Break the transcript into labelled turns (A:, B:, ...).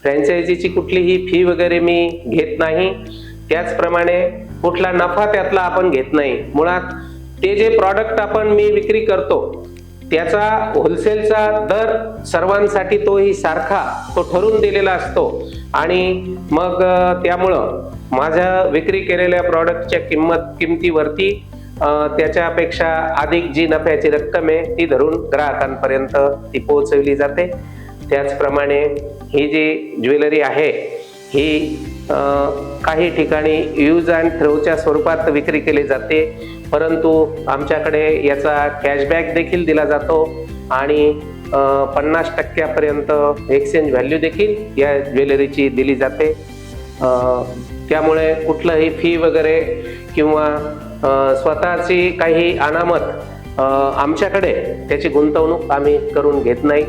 A: फ्रँचायझीची कुठलीही फी वगैरे मी घेत नाही. त्याचप्रमाणे कुठला नफा त्यातला आपण घेत नाही. मुळात ते जे प्रॉडक्ट आपण मी विक्री करतो त्याचा होलसेलचा दर सर्वांसाठी तोही सारखा तो ठरवून दिलेला असतो आणि मग त्यामुळं माझ्या विक्री केलेल्या प्रॉडक्टच्या किमतीवरती त्याच्यापेक्षा अधिक जी नफ्याची रक्कम आहे ती धरून ग्राहकांपर्यंत ती पोहोचवली जाते. त्याचप्रमाणे ही जी ज्वेलरी आहे ही काही ठिकाणी यूज अँड थ्रोच्या स्वरूपात विक्री केली जाते, परंतु आमच्याकडे याचा कॅशबॅक देखील दिला जातो आणि 50% एक्सचेंज व्हॅल्यू देखील या ज्वेलरीची दिली जाते. त्यामुळे कुठलंही फी वगैरे किंवा स्वतःची काही अनामत आमच्याकडे त्याची गुंतवणूक आम्ही करून घेत नाही.